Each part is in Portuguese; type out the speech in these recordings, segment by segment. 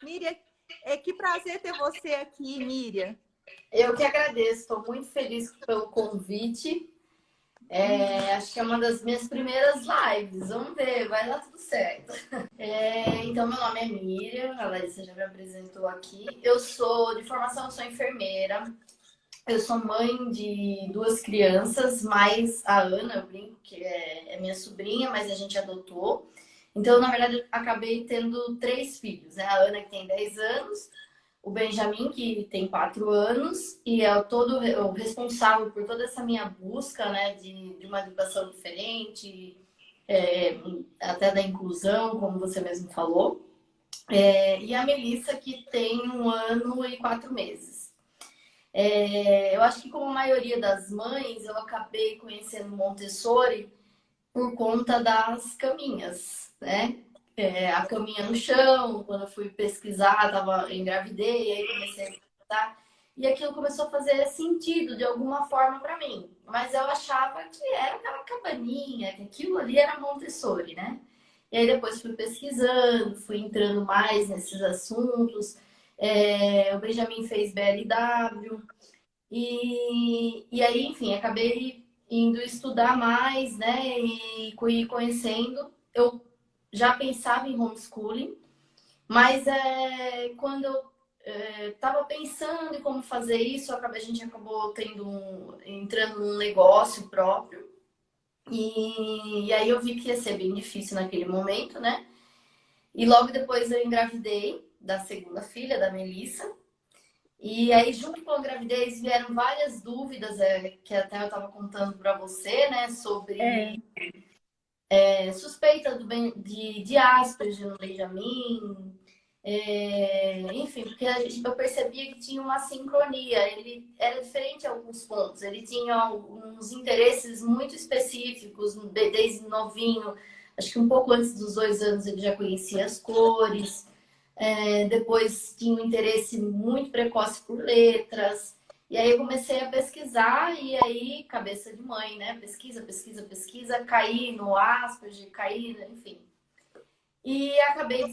Miriam, que prazer ter você aqui, Miriam. Eu que agradeço, estou muito feliz pelo convite. Acho que é uma das minhas primeiras lives. Vamos ver, vai dar tudo certo. Então, meu nome é Miriam, a Larissa já me apresentou aqui. Eu sou, de formação, eu sou enfermeira. Eu sou mãe de duas crianças, mais a Ana, eu brinco que é minha sobrinha, mas a gente adotou. Então, na verdade, eu acabei tendo 3 filhos, né? A Ana, que tem 10 anos, o Benjamin, que tem 4 anos, e é o responsável por toda essa minha busca, né, de uma educação diferente, até da inclusão, como você mesmo falou. E a Melissa, que tem 1 ano e 4 meses. Eu acho que, como a maioria das mães, eu acabei conhecendo Montessori por conta das caminhas, né? A caminha no chão, quando eu fui pesquisar, engravidei, aí comecei a pesquisar, e aquilo começou a fazer sentido de alguma forma para mim. Mas eu achava que era aquela cabaninha, que aquilo ali era Montessori, né? E aí depois fui pesquisando, fui entrando mais nesses assuntos. O Benjamin fez BLW, e aí, enfim, acabei indo estudar mais, né? E ir conhecendo. Eu já pensava em homeschooling, mas quando eu estava pensando em como fazer isso, a gente acabou entrando num negócio próprio. E aí eu vi que ia ser bem difícil naquele momento, né? E logo depois eu engravidei da segunda filha, da Melissa. E aí, junto com a gravidez, vieram várias dúvidas, que até eu estava contando para você, né? Sobre suspeita de Asperger no Benjamin. Enfim, porque eu percebia que tinha uma sincronia. Ele era diferente em alguns pontos. Ele tinha alguns interesses muito específicos, desde novinho. Acho que um pouco antes dos 2 anos ele já conhecia as cores. Depois tinha um interesse muito precoce por letras. E aí eu comecei a pesquisar, e aí, cabeça de mãe, né? Pesquisa, pesquisa, pesquisa, caí no Asperger, enfim. E acabei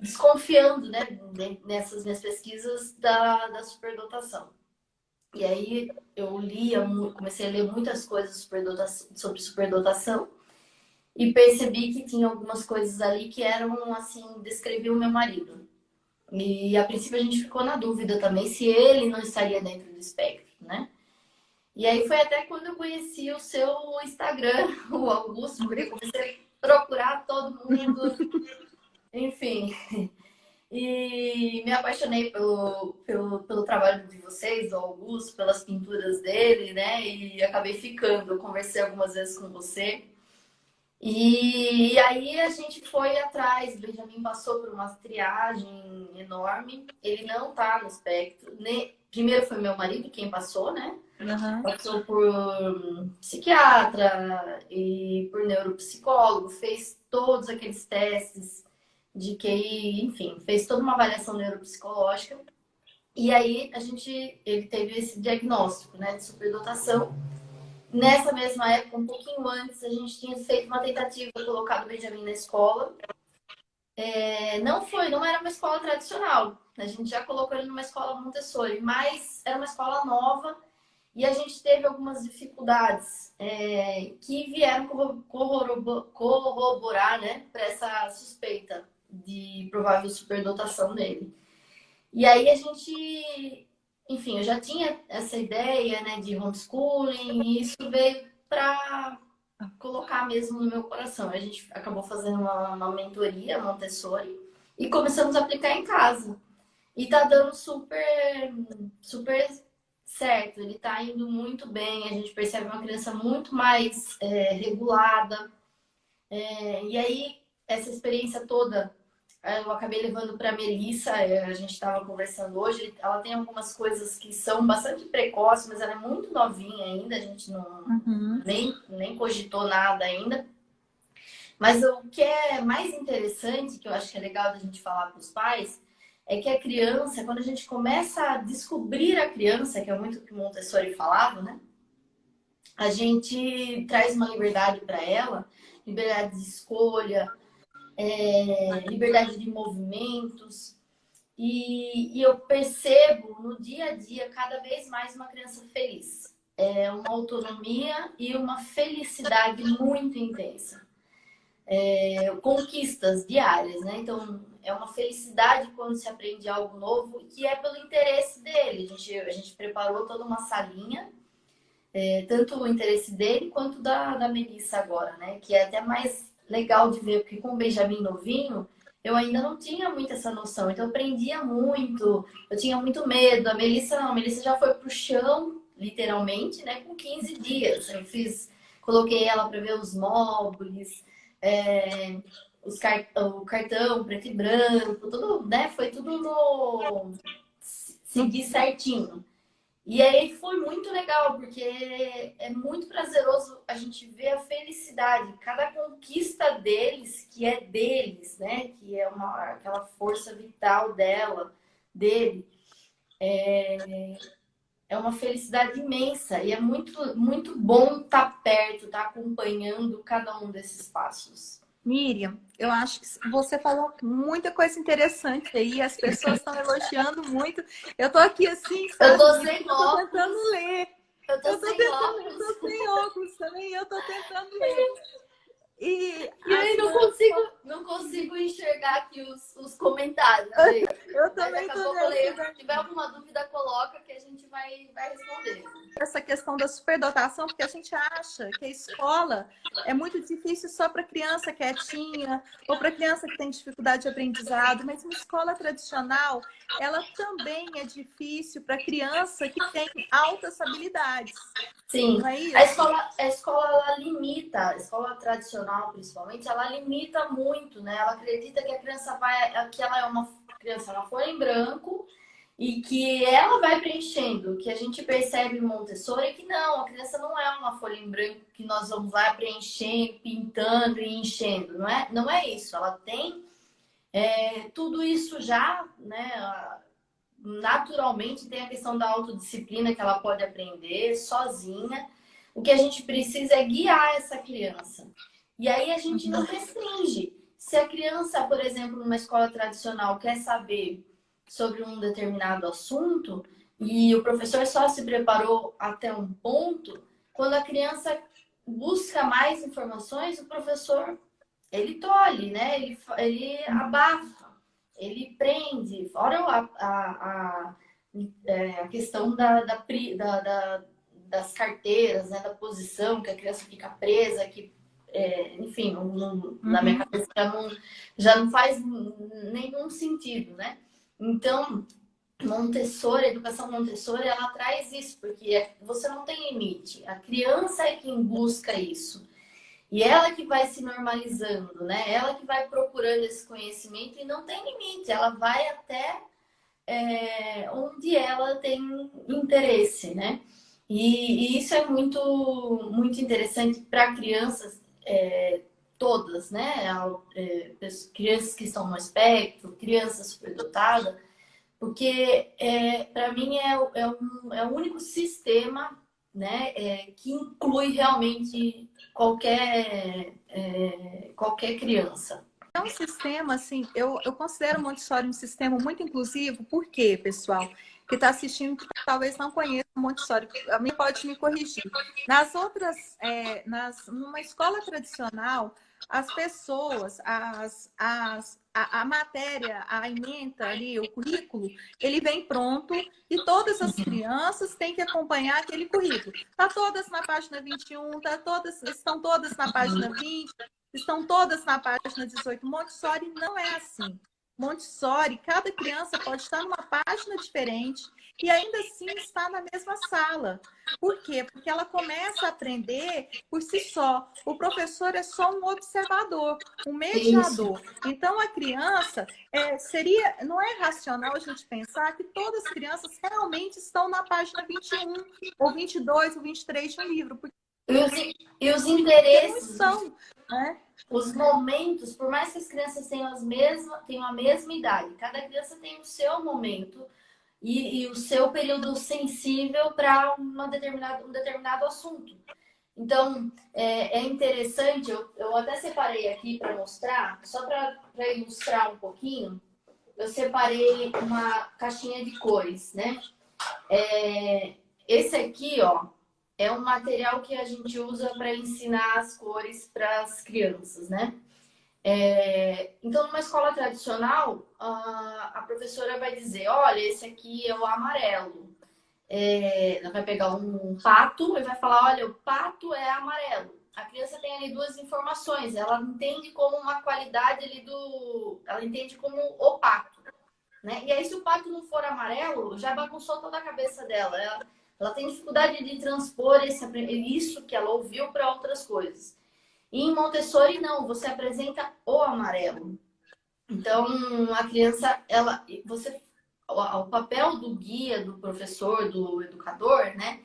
desconfiando, né, nessas minhas pesquisas da superdotação. E aí eu comecei a ler muitas coisas sobre superdotação. E percebi que tinha algumas coisas ali que eram, assim, descreviam o meu marido. E a princípio a gente ficou na dúvida também se ele não estaria dentro do espectro, né? E aí foi até quando eu conheci o seu Instagram, o Augusto, porque eu comecei a procurar todo mundo, enfim. E me apaixonei pelo trabalho de vocês, do Augusto, pelas pinturas dele, né? E acabei ficando. Eu conversei algumas vezes com você. E aí a gente foi atrás, o Benjamin passou por uma triagem enorme, ele não tá no espectro. Primeiro foi meu marido quem passou, né? Uhum. Passou por psiquiatra e por neuropsicólogo, fez todos aqueles testes de QI, enfim, fez toda uma avaliação neuropsicológica. E aí ele teve esse diagnóstico, né, de superdotação. Nessa mesma época, um pouquinho antes, a gente tinha feito uma tentativa de colocar o Benjamin na escola. Não era uma escola tradicional. A gente já colocou ele numa escola Montessori, mas era uma escola nova e a gente teve algumas dificuldades que vieram corroborar, né, para essa suspeita de provável superdotação dele. E aí enfim, eu já tinha essa ideia, né, de homeschooling, e isso veio para colocar mesmo no meu coração. A gente acabou fazendo uma mentoria Montessori e começamos a aplicar em casa. E tá dando super, super certo. Ele tá indo muito bem. A gente percebe uma criança muito mais regulada. E aí, essa experiência toda eu acabei levando para a Melissa, a gente estava conversando hoje. Ela tem algumas coisas que são bastante precoces, mas ela é muito novinha ainda, a gente nem cogitou nada ainda. Mas o que é mais interessante, que eu acho que é legal da gente falar para os pais, é que a criança, quando a gente começa a descobrir a criança, que é muito o que o Montessori falava, né? A gente traz uma liberdade para ela, liberdade de escolha, liberdade de movimentos. E eu percebo no dia a dia cada vez mais uma criança feliz. É uma autonomia e uma felicidade muito intensa. Conquistas diárias, né? Então, é uma felicidade quando se aprende algo novo, que é pelo interesse dele. A gente preparou toda uma salinha, tanto o interesse dele quanto da Melissa agora, né? Que é até mais legal de ver, porque com o Benjamin novinho, eu ainda não tinha muito essa noção. Então, eu aprendia muito, eu tinha muito medo. A Melissa não, a Melissa já foi pro chão, literalmente, né? Com 15 dias. Coloquei ela para ver os móveis, é, o cartão preto e branco, tudo, né? Foi tudo no seguir certinho. E aí foi muito legal, porque é muito prazeroso a gente ver a felicidade, cada conquista deles, que é deles, né? Que é aquela força vital dele. É uma felicidade imensa e é muito, muito bom estar perto, estar acompanhando cada um desses passos. Miriam, eu acho que você falou muita coisa interessante aí, as pessoas estão elogiando muito. Eu tô aqui assim, Eu sabe, tô Miriam? sem Eu tô óculos. tentando ler. Eu tô sem óculos. Eu tô sem óculos também, eu tô tentando ler. E E aí não consigo enxergar aqui os comentários, né? eu Mas também daqui a tô pouco eu leio. nessa. Se tiver alguma dúvida, coloca que a gente vai responder. Essa questão da superdotação, porque a gente acha que a escola é muito difícil só para criança quietinha ou para criança que tem dificuldade de aprendizado, mas uma escola tradicional, ela também é difícil para criança que tem altas habilidades. Sim, Não é isso? a escola ela limita, a escola tradicional principalmente, ela limita muito, né? Ela acredita que a criança que ela é uma criança na folha em branco e que ela vai preenchendo. O que a gente percebe em Montessori é que não, a criança não é uma folha em branco que nós vamos lá preenchendo, pintando e enchendo, não é isso. Ela tem tudo isso já, né? Naturalmente tem a questão da autodisciplina que ela pode aprender sozinha. O que a gente precisa é guiar essa criança. E aí a gente não restringe. Se a criança, por exemplo, numa escola tradicional quer saber sobre um determinado assunto e o professor só se preparou até um ponto, quando a criança busca mais informações, o professor ele tolhe, né? Ele abafa, ele prende. Fora a questão das carteiras, né? Da posição, que a criança fica presa, enfim, na minha cabeça já não faz nenhum sentido, né? Então, Montessori, a educação Montessori, ela traz isso, porque você não tem limite. A criança é quem busca isso. E ela que vai se normalizando, né? Ela que vai procurando esse conhecimento e não tem limite. Ela vai até onde ela tem interesse, né? E isso é muito, muito interessante para crianças todas, né? Crianças que estão no espectro, crianças superdotadas, porque para mim é o único sistema, né, que inclui realmente qualquer criança. É um sistema, assim, eu considero o Montessori um sistema muito inclusivo, por quê, pessoal? Que está assistindo, que talvez não conheça o Montessori, a mim pode me corrigir. Nas outras, numa escola tradicional, as pessoas, a matéria, a ementa ali, o currículo, ele vem pronto e todas as crianças têm que acompanhar aquele currículo. Tá todas na página 21, estão todas na página 20, estão todas na página 18. Montessori não é assim. Montessori, cada criança pode estar numa página diferente e ainda assim está na mesma sala. Por quê? Porque ela começa a aprender por si só. O professor é só um observador, um mediador. Então, a criança não é racional a gente pensar que todas as crianças realmente estão na página 21, ou 22, ou 23 de um livro. Porque E os interesses, não são, né? Os momentos, por mais que as crianças tenham a mesma idade, cada criança tem o seu momento e o seu período sensível para um determinado assunto. Então, é interessante, eu até separei aqui para mostrar, só para ilustrar um pouquinho, eu separei uma caixinha de cores, né? Esse aqui, ó, é um material que a gente usa para ensinar as cores para as crianças, né? Então, numa escola tradicional, a professora vai dizer, olha, esse aqui é o amarelo. Ela vai pegar um pato e vai falar, olha, o pato é amarelo. A criança tem ali duas informações, ela entende como uma qualidade ali ela entende como o pato, né? E aí, se o pato não for amarelo, já bagunçou toda a cabeça dela. Ela tem dificuldade de transpor isso que ela ouviu para outras coisas. E em Montessori, não, você apresenta o amarelo. Então, a criança, o papel do guia, do professor, do educador, né,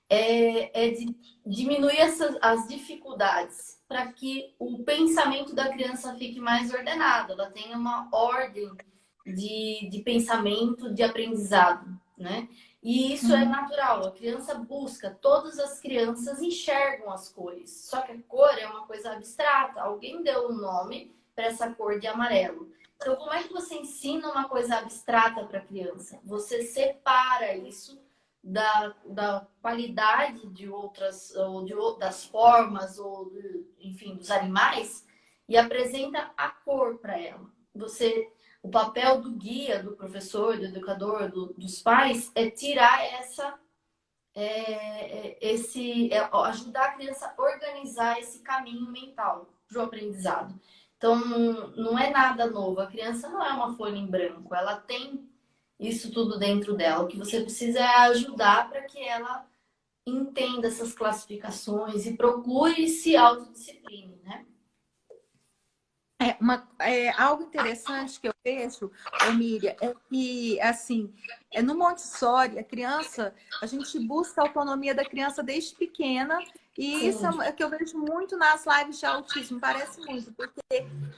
é de diminuir as dificuldades para que o pensamento da criança fique mais ordenado, ela tenha uma ordem de pensamento, de aprendizado, né? E isso é natural, a criança busca, todas as crianças enxergam as cores, só que a cor é uma coisa abstrata, alguém deu um nome para essa cor de amarelo. Então, como é que você ensina uma coisa abstrata para a criança? Você separa isso da qualidade de outras, das formas, enfim, dos animais, e apresenta a cor para ela. O papel do guia, do professor, do educador, dos pais, é tirar ajudar a criança a organizar esse caminho mental para o aprendizado. Então, não é nada novo. A criança não é uma folha em branco. Ela tem isso tudo dentro dela. O que você precisa é ajudar para que ela entenda essas classificações e procure se autodiscipline, né? Algo interessante que eu vejo, Miriam, é que, assim, no Montessori, a gente busca a autonomia da criança desde pequena, e Sim. isso é que eu vejo muito nas lives de autismo, parece muito, porque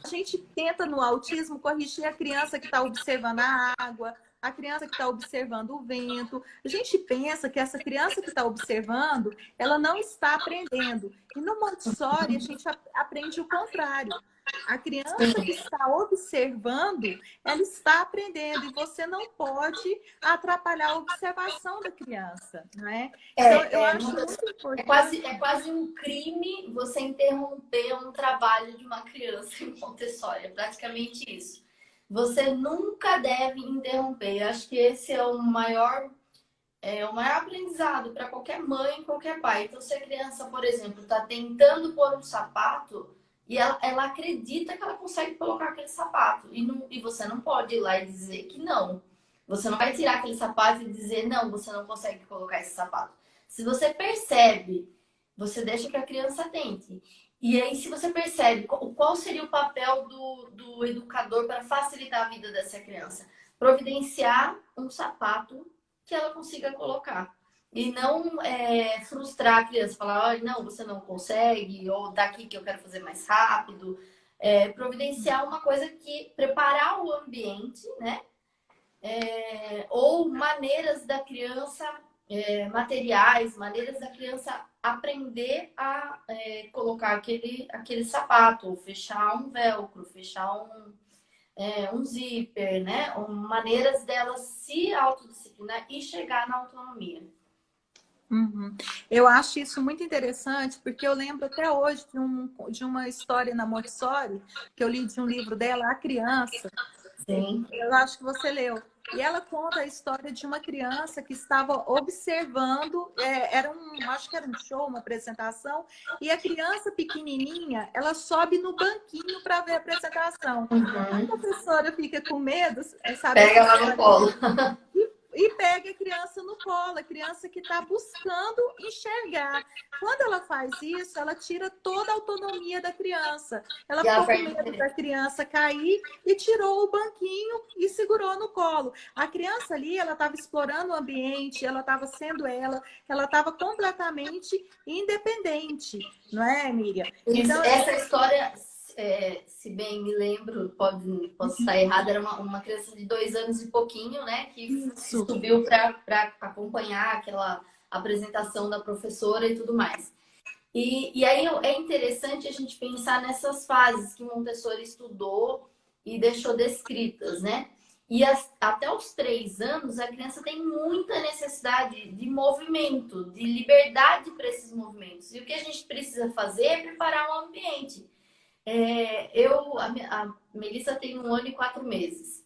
a gente tenta no autismo corrigir a criança que está observando a água, a criança que está observando o vento. A gente pensa que essa criança que está observando, ela não está aprendendo. E no Montessori, a gente aprende o contrário. A criança que está observando, ela está aprendendo e você não pode atrapalhar a observação da criança, né? Então, eu acho muito importante. É quase um crime você interromper um trabalho de uma criança em Montessori, é praticamente isso. Você nunca deve interromper. Eu acho que esse é o maior aprendizado para qualquer mãe, qualquer pai. Então, se a criança, por exemplo, está tentando pôr um sapato, e ela acredita que ela consegue colocar aquele sapato. E você não pode ir lá e dizer que não. Você não vai tirar aquele sapato e dizer, não, você não consegue colocar esse sapato. Se você percebe, você deixa que a criança tente. E aí, se você percebe, qual seria o papel do educador para facilitar a vida dessa criança? Providenciar um sapato que ela consiga colocar. E não frustrar a criança, falar, oh, não, você não consegue, ou daqui que eu quero fazer mais rápido. Providenciar uma coisa que preparar o ambiente, né? Ou maneiras da criança, materiais, maneiras da criança aprender a colocar aquele sapato, ou fechar um velcro, fechar um zíper, né? Maneiras dela se autodisciplinar e chegar na autonomia. Uhum. Eu acho isso muito interessante, porque eu lembro até hoje de uma história na Montessori, que eu li de um livro dela, A Criança. Sim. Eu acho que você leu. E ela conta a história de uma criança que estava observando, acho que era um show, uma apresentação, e a criança pequenininha, ela sobe no banquinho para ver a apresentação. A professora fica com medo, sabe? Pega ela no colo. E pega a criança no colo, a criança que está buscando enxergar. Quando ela faz isso, ela tira toda a autonomia da criança. Ela ficou com medo da criança cair e tirou o banquinho e segurou no colo. A criança ali, ela estava explorando o ambiente, ela estava sendo ela estava completamente independente, não é, Miriam? Então, essa história, se bem me lembro, posso estar errada, era uma criança de 2 anos e pouquinho, né? Que subiu para acompanhar aquela apresentação da professora e tudo mais. E aí é interessante a gente pensar nessas fases que Montessori estudou e deixou descritas, né? E até os 3 anos, a criança tem muita necessidade de movimento, de liberdade para esses movimentos. E o que a gente precisa fazer é preparar um ambiente. A Melissa tem 1 ano e 4 meses.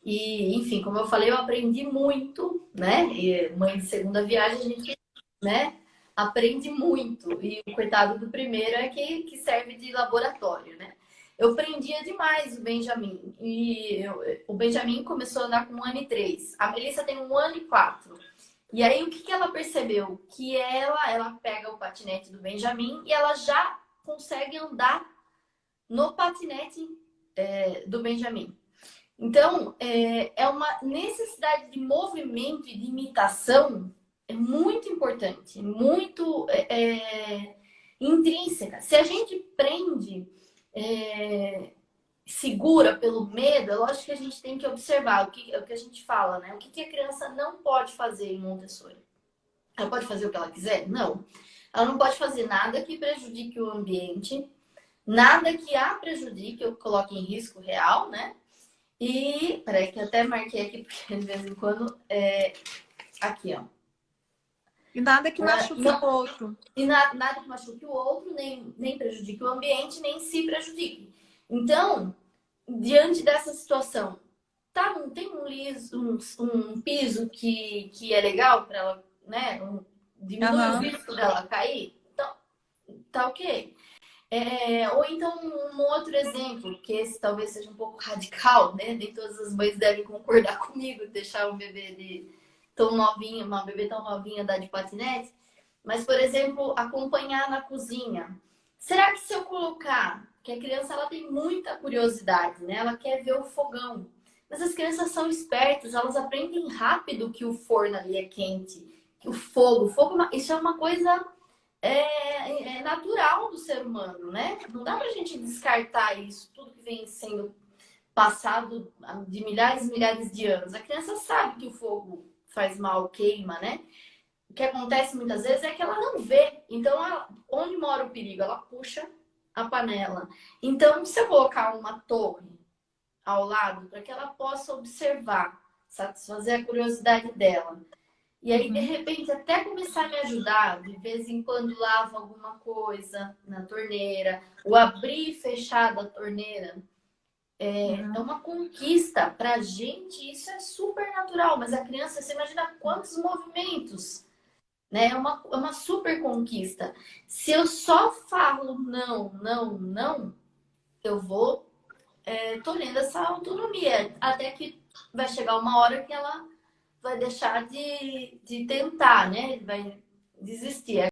E, enfim, como eu falei, eu aprendi muito, né? E mãe de segunda viagem, a gente, né? Aprende muito. E o coitado do primeiro é que serve de laboratório, né? Eu prendia demais o Benjamin. O Benjamin começou a andar com 1 ano e 3. A Melissa tem 1 ano e 4. E aí, o que ela percebeu? Que ela pega o patinete do Benjamin e ela já consegue andar no patinete do Benjamin. Então, é uma necessidade de movimento e de imitação muito importante, muito intrínseca. Se a gente prende, segura pelo medo, é lógico que a gente tem que observar o que a gente fala, né? O que a criança não pode fazer em Montessori? Ela pode fazer o que ela quiser? Não. Ela não pode fazer nada que prejudique o ambiente, nada que a prejudique ou coloque em risco real, né? E, peraí, que eu até marquei aqui, porque de vez em quando aqui, ó. E nada que machuque o outro. E nada que machuque o outro, nem prejudique o ambiente, nem se prejudique. Então, diante dessa situação, tem um piso que é legal para ela, né? Diminui o risco dela cair? Então, tá ok. Ou então, um outro exemplo, que esse talvez seja um pouco radical, né? Nem todas as mães devem concordar comigo, deixar um bebê tão novinho, uma bebê tão novinha andar de patinete. Mas, por exemplo, acompanhar na cozinha. Será que se eu colocar, que a criança ela tem muita curiosidade, né? Ela quer ver o fogão. Mas as crianças são espertas, elas aprendem rápido que o forno ali é quente, que o fogo, isso é uma coisa natural do ser humano, né? Não dá pra gente descartar isso, tudo que vem sendo passado de milhares e milhares de anos. A criança sabe que o fogo faz mal, queima, né? O que acontece muitas vezes é que ela não vê. Então, onde mora o perigo? Ela puxa a panela. Então, se eu colocar uma torre ao lado, para que ela possa observar, satisfazer a curiosidade dela. E aí, de repente, até começar a me ajudar, de vez em quando lavo alguma coisa na torneira, o abrir e fechar da torneira, é uma conquista. Pra gente, isso é super natural, mas a criança, você imagina quantos movimentos, né? É uma super conquista. Se eu só falo não, não, não, eu vou tolhendo essa autonomia, até que vai chegar uma hora que ela vai deixar de tentar, né? Vai desistir.